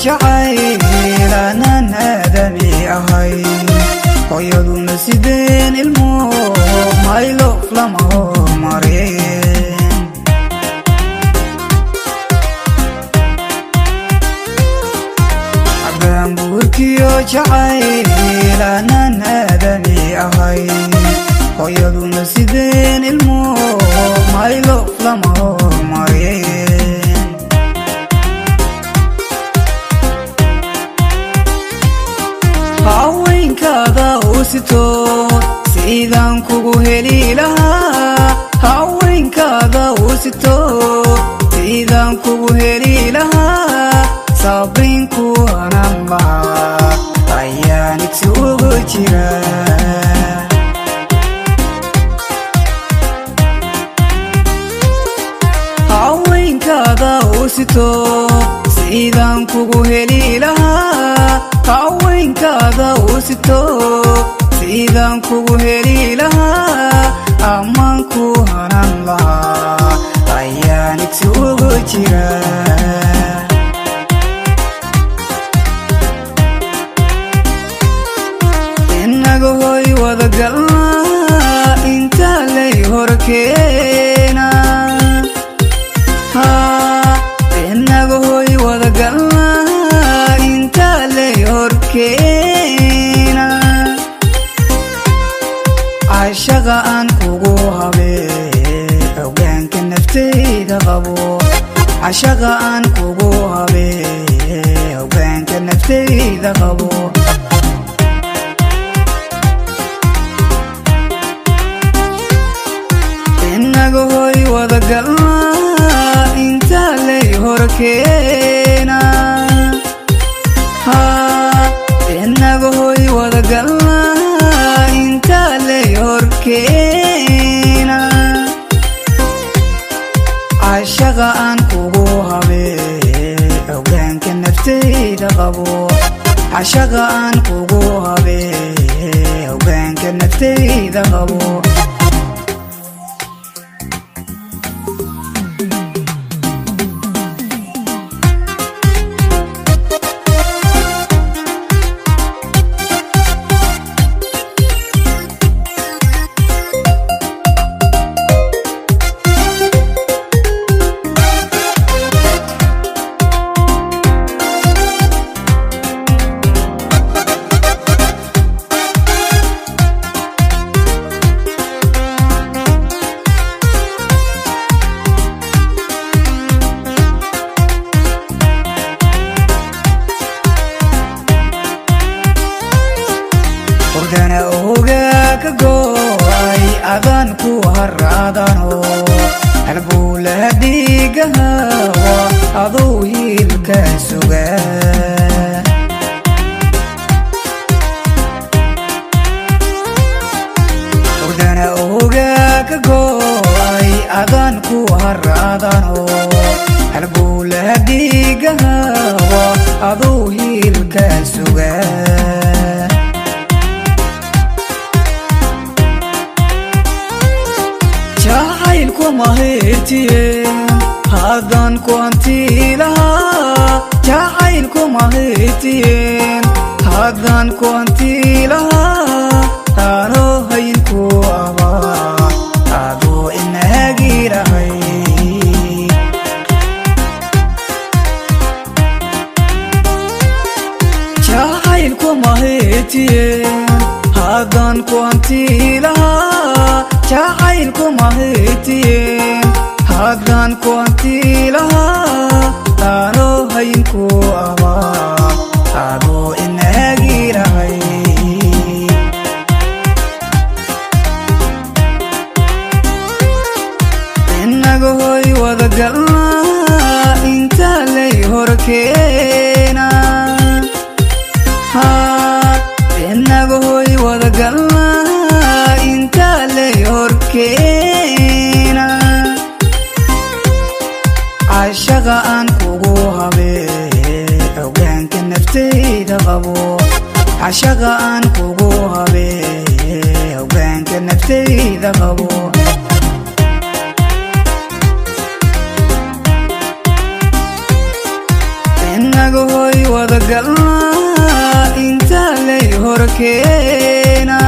jacayl aanan aadami ahayn hooyaduna sideen ilmo maylo lama hormareen abamburkiyo jacayl aanan aadami ahayn hooyaduna sideen ilmo maylo lama hormareen haweenkaada u sito sidaan kugu heli lahaa haweenkaada u sito sidaan kugu heli lahaa sabriinku hanan lahaa ayaan isugu jira haweenkaada u sito sidaan kugu heli lahaa haweenkaada u sito sidaan kugu heli lahaa ammaanku hanan lahaa ayaan isugu jira inaga hoy wada galnaa inta lay horkeena inaga hoy wada galnaa inta lay horkeena cashaqa aan kugu habee hoggaanka naftayda qabo cashaqa aan kugu habee hoggaanka naftayda qabo inaga hoy wada galnaa inta lay horkeena inaga hoy wada galnaa inta lay horkeena cashaqa aan kugu habee hoggaanka naftayda qabo cashaqa aan kugu habee hoggaanka naftayda qabo hordana ogaa ka gooy adaan ku haraadano halbowlaha dhiigahawa aduu hiilka sugaa hordana ogaa ka gooy adaan ku haraadano halbowlaha dhiigahawa aduu hiilka sugaa jacaylku mahaytiyeen haddaan ku hanti lahaa jacaylku mahaytiyeen haddaan ku hanti lahaa aanoo hayinku abaa aduu inagirahay jacaylku mahaytiyeen haddaan ku hanti lahaa jacaylku mahaytiyeen haddaan ku hanti lahaa aanoo hayinku abaa aduu inagirahay inaga hoy wada galnaa inta lay horkeena inaga hoy wada galnaa inta lay horkeena cashaqa aan kugu habee hoggaanka naftayda qabo cashaqa aan kugu habee hoggaanka naftayda qabo inaga hoy ودقلنا انت لي هركينا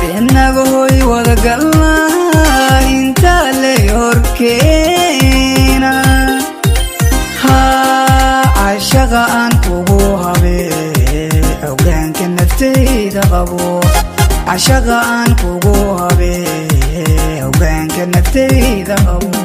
بينك هوي ودقلنا انت لي هركينا عشقا انكو هبي اوغانك نفتيد قبو عشقا انكو هبي اوغانك نفتيد قبو